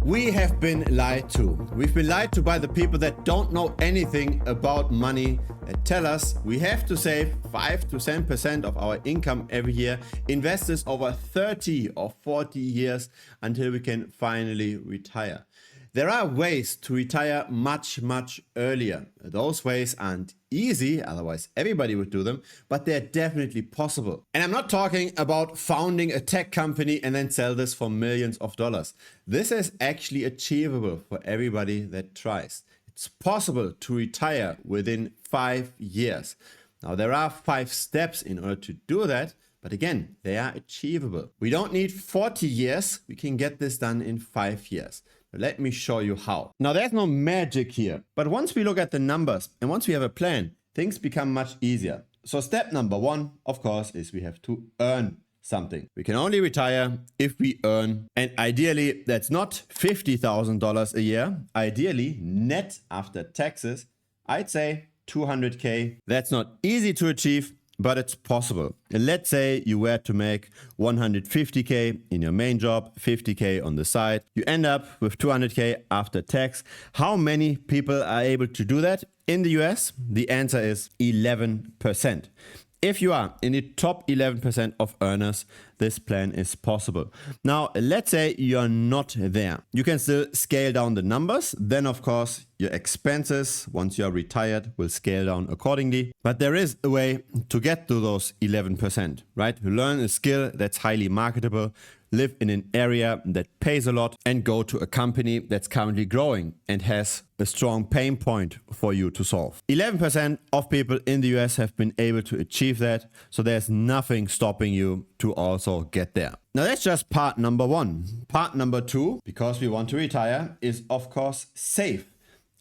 We have been lied to. We've been lied to by the people that don't know anything about money, that tell us we have to save 5 to 10% of our income every year, invest this over 30 or 40 years until we can finally retire. There are ways to retire much earlier. Those ways aren't easy, otherwise everybody would do them, but they're definitely possible. And I'm not talking about founding a tech company and then sell this for millions of dollars. This is actually achievable for everybody that tries. It's possible to retire within 5 years. Now there are 5 steps in order to do that, but again, they are achievable. We don't need 40 years, we can get this done in 5 years. Let me show you how. Now there's no magic here, but once we look at the numbers and once we have a plan, things become much easier. So step number 1, of course, is we have to earn something. We can only retire if we earn, and ideally that's not $50,000 a year. Ideally, net after taxes, I'd say 200K. That's not easy to achieve, but it's possible. Let's say you were to make 150K in your main job, 50K on the side. You end up with 200K after tax. How many people are able to do that in the US? The answer is 11%. If you are in the top 11% of earners, this plan is possible. Now, let's say you're not there. You can still scale down the numbers. Then, of course, your expenses, once you're retired, will scale down accordingly. But there is a way to get to those 11%, right? Learn a skill that's highly marketable, live in an area that pays a lot, and go to a company that's currently growing and has a strong pain point for you to solve. 11% of people in the US have been able to achieve that, so there's nothing stopping you to also get there. Now that's just part number 1. Part number 2, because we want to retire, is of course save.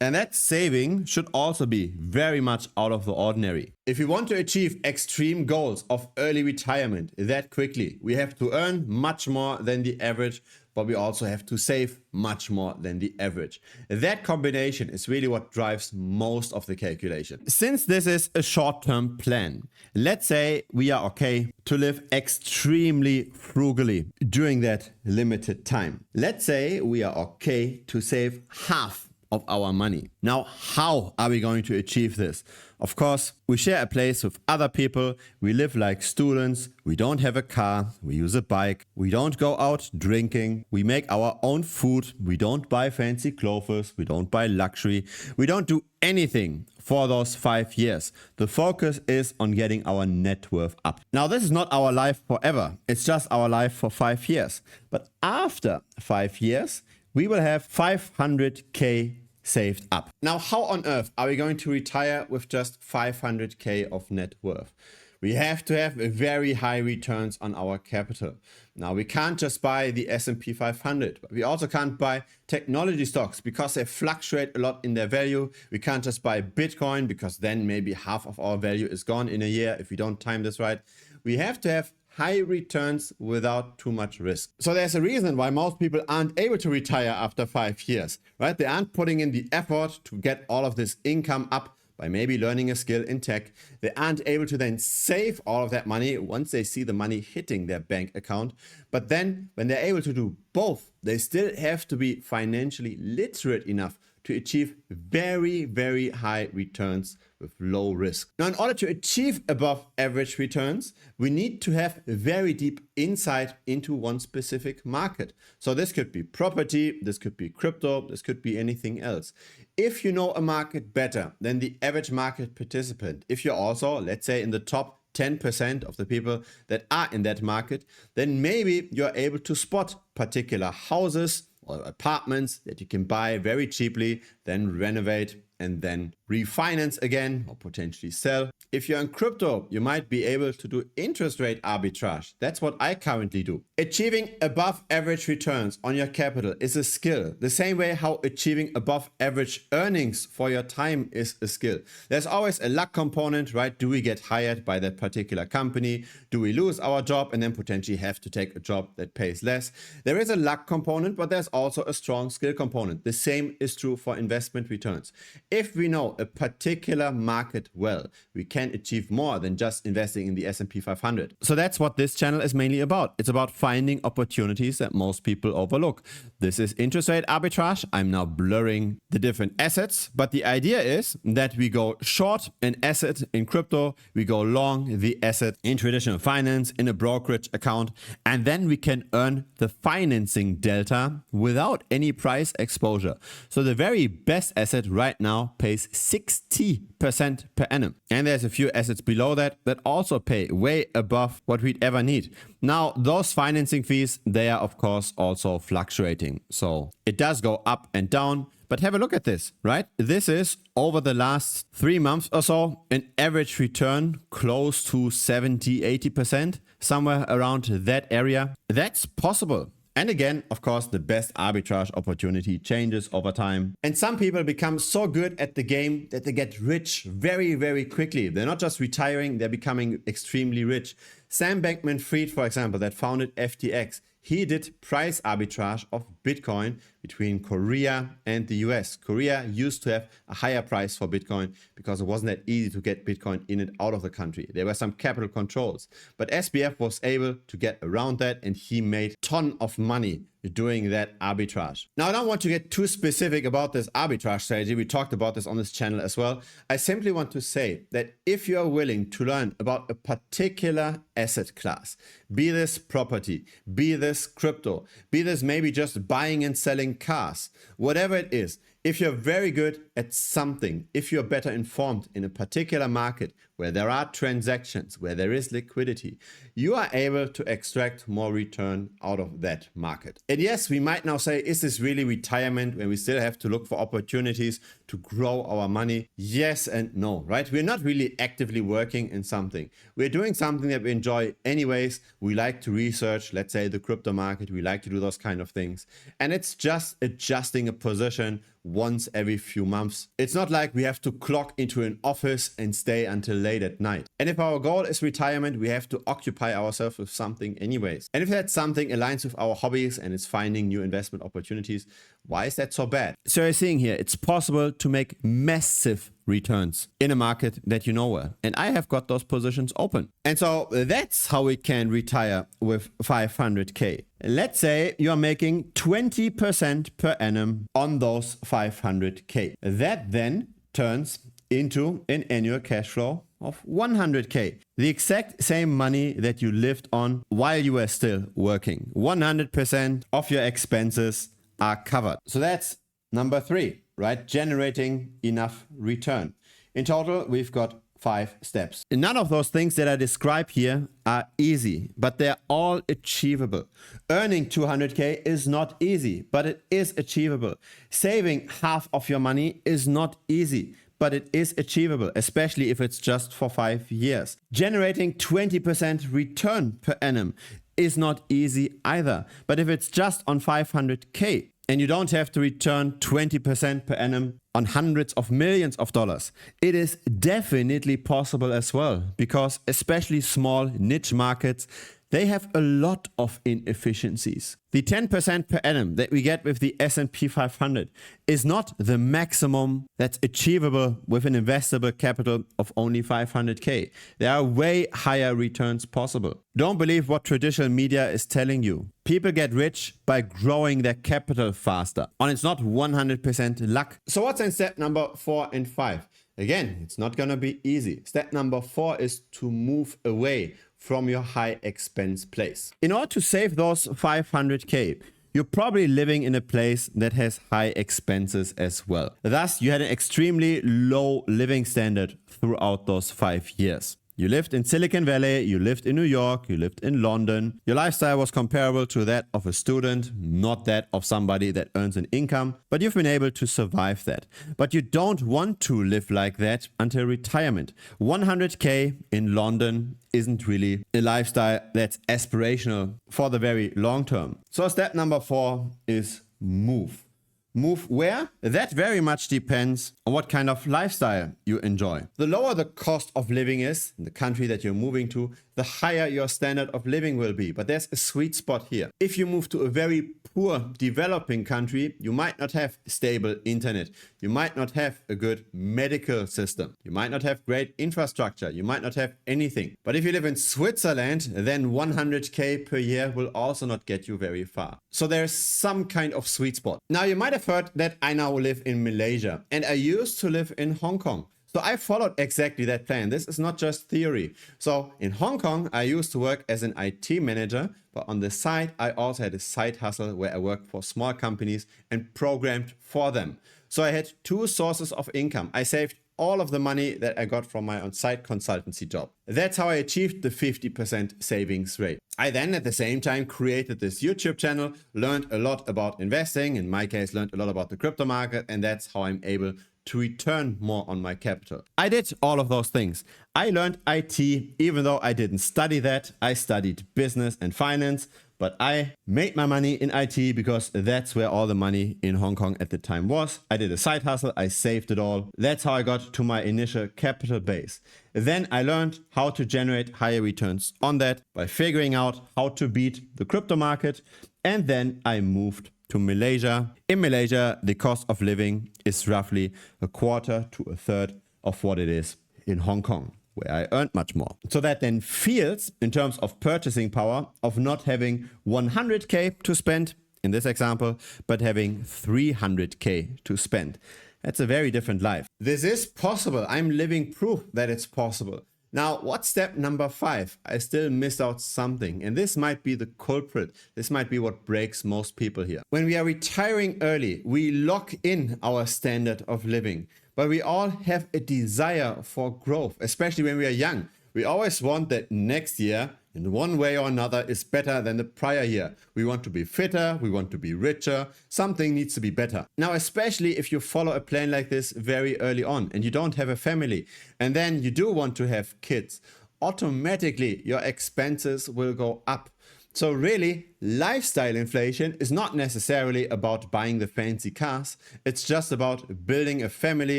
And that saving should also be very much out of the ordinary. If we want to achieve extreme goals of early retirement that quickly, we have to earn much more than the average, but we also have to save much more than the average. That combination is really what drives most of the calculation. Since this is a short-term plan, let's say we are okay to live extremely frugally during that limited time. Let's say we are okay to save half of our money. Now, how are we going to achieve this? Of course, we share a place with other people. We live like students. We don't have a car. We use a bike. We don't go out drinking. We make our own food. We don't buy fancy clothes. We don't buy luxury. We don't do anything for those 5 years. The focus is on getting our net worth up. Now, this is not our life forever. It's just our life for 5 years. But after 5 years, we will have 500K saved up. Now, how on earth are we going to retire with just 500K of net worth? We have to have very high returns on our capital. Now, we can't just buy the S&P 500, but we also can't buy technology stocks because they fluctuate a lot in their value. We can't just buy Bitcoin because then maybe half of our value is gone in a year if we don't time this right. We have to have high returns without too much risk. So there's a reason why most people aren't able to retire after 5 years, right? They aren't putting in the effort to get all of this income up by maybe learning a skill in tech. They aren't able to then save all of that money once they see the money hitting their bank account. But then when they're able to do both, they still have to be financially literate enough to achieve very high returns with low risk. Now, in order to achieve above average returns, we need to have very deep insight into one specific market. So this could be property, this could be crypto, this could be anything else. If you know a market better than the average market participant, if you're also, let's say, in the top 10% of the people that are in that market, then maybe you're able to spot particular houses or apartments that you can buy very cheaply, then renovate and then refinance again or potentially sell. If you're in crypto, you might be able to do interest rate arbitrage. That's what I currently do. Achieving above average returns on your capital is a skill. The same way how achieving above average earnings for your time is a skill. There's always a luck component, right? Do we get hired by that particular company? Do we lose our job and then potentially have to take a job that pays less? There is a luck component, but there's also a strong skill component. The same is true for investment returns. If we know a particular market well, we can can achieve more than just investing in the S&P 500. So that's what this channel is mainly about. It's about finding opportunities that most people overlook. This is interest rate arbitrage. I'm now blurring the different assets, but the idea is that we go short an asset in crypto, we go long the asset in traditional finance, in a brokerage account, and then we can earn the financing delta without any price exposure. So the very best asset right now pays 60% per annum. And there's a few assets below that also pay way above what we'd ever need. Now, those financing fees, they are of course also fluctuating. So it does go up and down. But have a look at this, right? This is over the last 3 months or so, an average return close to 70-80%, somewhere around that area. That's possible. And again, of course, the best arbitrage opportunity changes over time. And some people become so good at the game that they get rich very, very quickly. They're not just retiring, they're becoming extremely rich. Sam Bankman-Fried, for example, that founded FTX, he did price arbitrage of Bitcoin between Korea and the US. Korea used to have a higher price for Bitcoin because it wasn't that easy to get Bitcoin in and out of the country. There were some capital controls, but SBF was able to get around that and he made a ton of money doing that arbitrage. Now, I don't want to get too specific about this arbitrage strategy. We talked about this on this channel as well. I simply want to say that if you're willing to learn about a particular asset class, be this property, be this crypto, be this maybe just buying and selling cars, whatever it is, if you're very good at something, if you're better informed in a particular market where there are transactions, where there is liquidity, you are able to extract more return out of that market. And yes, we might now say, is this really retirement when we still have to look for opportunities to grow our money? Yes and no, right? We're not really actively working in something. We're doing something that we enjoy anyways. We like to research, let's say the crypto market. We like to do those kind of things. And it's just adjusting a position once every few months. It's not like we have to clock into an office and stay until late at night. And if our goal is retirement, we have to occupy ourselves with something anyways. And if that something aligns with our hobbies and is finding new investment opportunities, why is that so bad? So you're seeing here, it's possible to make massive returns in a market that you know well. And I have got those positions open. And so that's how we can retire with 500K. Let's say you're making 20% per annum on those 500K. That then turns into an annual cash flow of 100K. The exact same money that you lived on while you were still working. 100% of your expenses are covered. So that's number 3, right? Generating enough return. In total, we've got 5 steps. None of those things that I describe here are easy, but they're all achievable. Earning 200K is not easy, but it is achievable. Saving half of your money is not easy, but it is achievable, especially if it's just for 5 years. Generating 20% return per annum is not easy either, but if it's just on 500K, and you don't have to return 20% per annum on hundreds of millions of dollars, it is definitely possible as well, because especially small niche markets, they have a lot of inefficiencies. The 10% per annum that we get with the S&P 500 is not the maximum that's achievable with an investable capital of only 500K. There are way higher returns possible. Don't believe what traditional media is telling you. People get rich by growing their capital faster, and it's not 100% luck. So what's in step number 4 and 5? Again, it's not gonna be easy. Step number 4 is to move away from your high expense place. In order to save those 500K, you're probably living in a place that has high expenses as well. Thus, you had an extremely low living standard throughout those 5 years. You lived in Silicon Valley, you lived in New York, you lived in London. Your lifestyle was comparable to that of a student, not that of somebody that earns an income, but you've been able to survive that. But you don't want to live like that until retirement. 100K in London isn't really a lifestyle that's aspirational for the very long term. So step number 4 is move. Move where? That very much depends on what kind of lifestyle you enjoy. The lower the cost of living is in the country that you're moving to, the higher your standard of living will be. But there's a sweet spot here. If you move to a very poor developing country, you might not have stable internet. You might not have a good medical system. You might not have great infrastructure. You might not have anything. But if you live in Switzerland, then 100k per year will also not get you very far. So there's some kind of sweet spot. Now you might have heard that I now live in Malaysia and I used to live in Hong Kong. So I followed exactly that plan. This is not just theory. So in Hong Kong, I used to work as an IT manager, but on the side, I also had a side hustle where I worked for small companies and programmed for them. So I had two sources of income. I saved all of the money that I got from my on-site consultancy job. That's how I achieved the 50% savings rate. I then at the same time created this YouTube channel, learned a lot about investing, in my case learned a lot about the crypto market, and that's how I'm able to return more on my capital. I did all of those things. I learned IT, even though I didn't study that. I studied business and finance, but I made my money in IT because that's where all the money in Hong Kong at the time was. I did a side hustle, I saved it all. That's how I got to my initial capital base. Then I learned how to generate higher returns on that by figuring out how to beat the crypto market. And then I moved to Malaysia. In Malaysia, the cost of living is roughly a quarter to a third of what it is in Hong Kong, where I earned much more. So that then feels, in terms of purchasing power, of not having 100k to spend, in this example, but having 300k to spend. That's a very different life. This is possible. I'm living proof that it's possible. Now, what's step number 5? I still missed out something, and this might be the culprit. This might be what breaks most people here. When we are retiring early, we lock in our standard of living, but we all have a desire for growth, especially when we are young. We always want that next year, in one way or another, is better than the prior year. We want to be fitter, we want to be richer, something needs to be better. Now, especially if you follow a plan like this very early on and you don't have a family, and then you do want to have kids, automatically your expenses will go up. So really, lifestyle inflation is not necessarily about buying the fancy cars. It's just about building a family.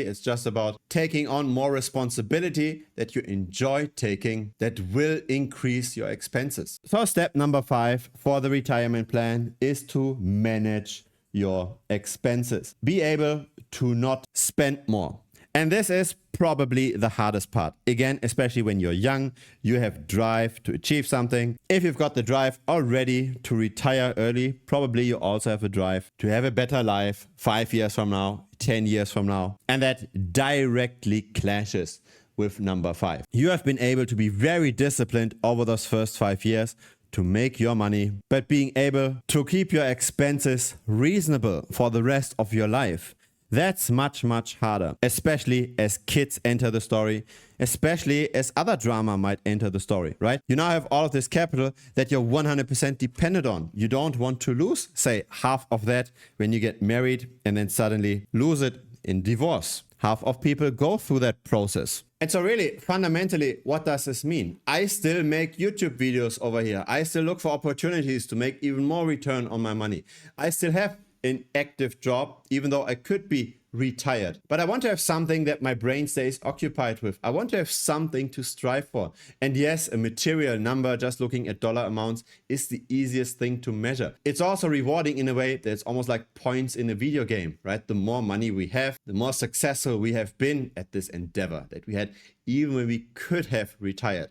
It's just about taking on more responsibility that you enjoy taking that will increase your expenses. So step number 5 for the retirement plan is to manage your expenses. Be able to not spend more. And this is probably the hardest part. Again, especially when you're young, you have drive to achieve something. If you've got the drive already to retire early, probably you also have a drive to have a better life 5 years from now, 10 years from now. And that directly clashes with number 5. You have been able to be very disciplined over those first 5 years to make your money, but being able to keep your expenses reasonable for the rest of your life. That's much, much harder, especially as kids enter the story, especially as other drama might enter the story, right? You now have all of this capital that you're 100% dependent on. You don't want to lose, say, half of that when you get married and then suddenly lose it in divorce. Half of people go through that process. And so really, fundamentally, what does this mean? I still make YouTube videos over here. I still look for opportunities to make even more return on my money. I still have an active job, even though I could be retired. But I want to have something that my brain stays occupied with. I want to have something to strive for. And yes, a material number, just looking at dollar amounts, is the easiest thing to measure. It's also rewarding in a way that it's almost like points in a video game, right? The more money we have, the more successful we have been at this endeavor that we had, even when we could have retired.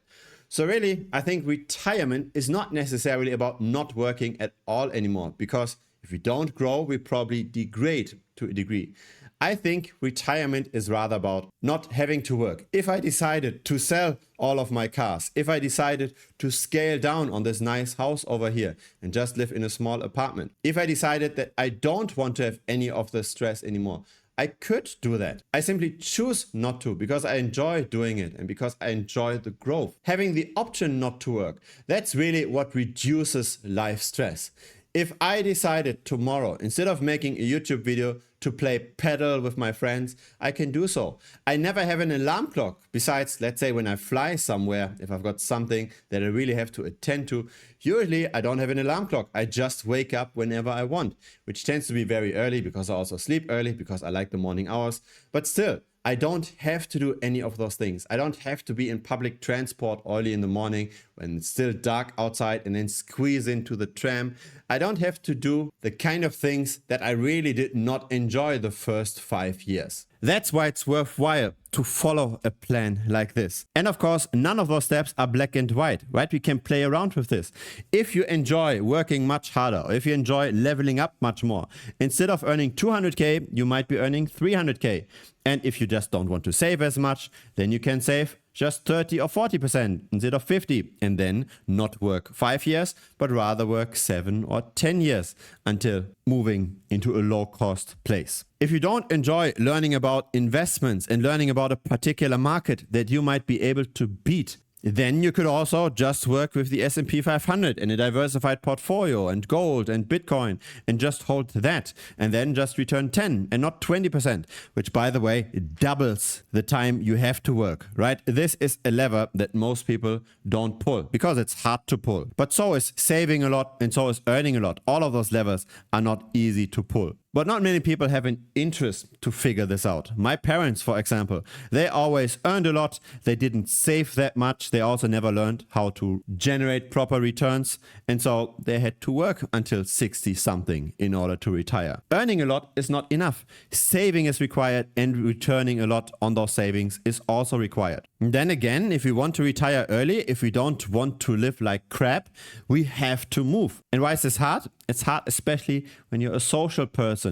So really, I think retirement is not necessarily about not working at all anymore, because if we don't grow, we probably degrade to a degree. I think retirement is rather about not having to work. If I decided to sell all of my cars, if I decided to scale down on this nice house over here and just live in a small apartment, if I decided that I don't want to have any of the stress anymore, I could do that. I simply choose not to because I enjoy doing it and because I enjoy the growth. Having the option not to work, that's really what reduces life stress. If I decided tomorrow, instead of making a YouTube video, to play paddle with my friends, I can do so. I never have an alarm clock. Besides, let's say when I fly somewhere, if I've got something that I really have to attend to, usually I don't have an alarm clock. I just wake up whenever I want, which tends to be very early because I also sleep early because I like the morning hours. But still, I don't have to do any of those things. I don't have to be in public transport early in the morning when it's still dark outside and then squeeze into the tram. I don't have to do the kind of things that I really did not enjoy the first 5 years. That's why it's worthwhile to follow a plan like this. And of course, none of those steps are black and white, right? We can play around with this. If you enjoy working much harder, or if you enjoy leveling up much more, instead of earning 200K, you might be earning 300K. And if you just don't want to save as much, then you can save just 30 or 40% instead of 50, and then not work 5 years, but rather work 7 or 10 years until moving into a low-cost place. If you don't enjoy learning about investments and learning about a particular market that you might be able to beat, then you could also just work with the S&P 500 in a diversified portfolio and gold and Bitcoin and just hold that and then just return 10 and not 20%, which by the way doubles the time you have to work, right? This is a lever that most people don't pull because it's hard to pull. But so is saving a lot and so is earning a lot. All of those levers are not easy to pull. But not many people have an interest to figure this out. My parents, for example, they always earned a lot. They didn't save that much. They also never learned how to generate proper returns. And so they had to work until 60 something in order to retire. Earning a lot is not enough. Saving is required and returning a lot on those savings is also required. And then again, if we want to retire early, if we don't want to live like crap, we have to move. And why is this hard? It's hard especially when you're a social person.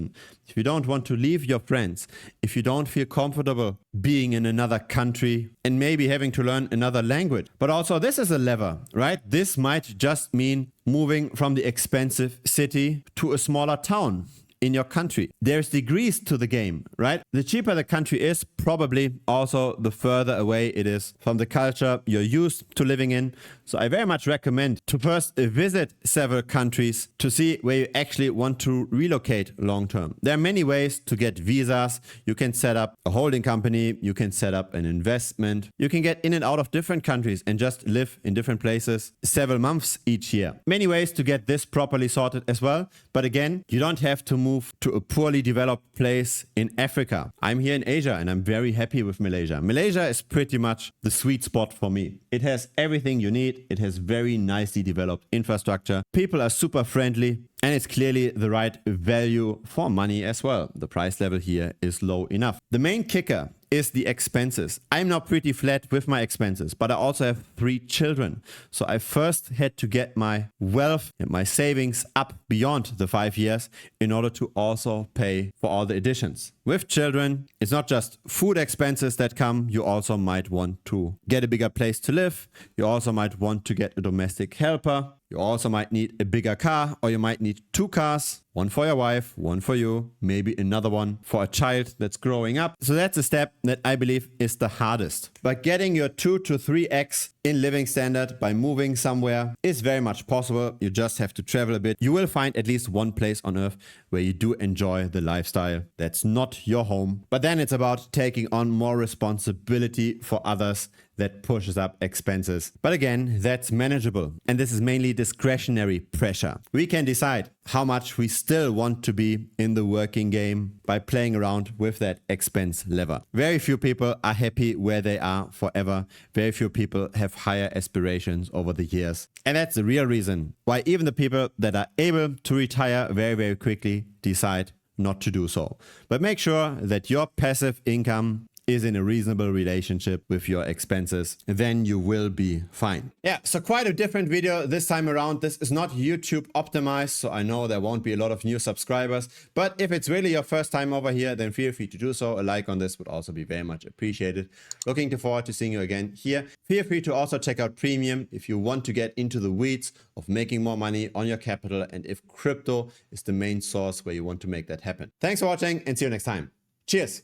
If you don't want to leave your friends, if you don't feel comfortable being in another country and maybe having to learn another language. But also this is a lever, right? This might just mean moving from the expensive city to a smaller town in your country. There's degrees to the game, right? The cheaper the country is, probably also the further away it is from the culture you're used to living in. So I very much recommend to first visit several countries to see where you actually want to relocate long term. There are many ways to get visas. You can set up a holding company. You can set up an investment. You can get in and out of different countries and just live in different places several months each year. Many ways to get this properly sorted as well. But again, you don't have to move to a poorly developed place in Africa. I'm here in Asia and I'm very happy with Malaysia. Malaysia is pretty much the sweet spot for me. It has everything you need. It has very nicely developed infrastructure. People are super friendly and it's clearly the right value for money as well. The price level here is low enough. The main kicker is the expenses. I'm now pretty flat with my expenses, but I also have 3 children. So I first had to get my wealth and my savings up beyond the 5 years in order to also pay for all the additions. With children, it's not just food expenses that come. You also might want to get a bigger place to live. You also might want to get a domestic helper. You also might need a bigger car, or you might need 2 cars, one for your wife, one for you, maybe another one for a child that's growing up. So that's a step that I believe is the hardest. But getting your 2 to 3x in living standard by moving somewhere is very much possible. You just have to travel a bit. You will find at least one place on earth where you do enjoy the lifestyle that's not your home. But then it's about taking on more responsibility for others that pushes up expenses. But again, that's manageable. And this is mainly discretionary pressure. We can decide how much we still want to be in the working game by playing around with that expense lever. Very few people are happy where they are forever. Very few people have higher aspirations over the years. And that's the real reason why even the people that are able to retire very, very quickly decide not to do so. But make sure that your passive income is in a reasonable relationship with your expenses, then you will be fine. Yeah, so quite a different video this time around. This is not YouTube optimized, so I know there won't be a lot of new subscribers, but if it's really your first time over here, then feel free to do so. A like on this would also be very much appreciated. Looking forward to seeing you again here. Feel free to also check out Premium if you want to get into the weeds of making more money on your capital and if crypto is the main source where you want to make that happen. Thanks for watching and see you next time. Cheers.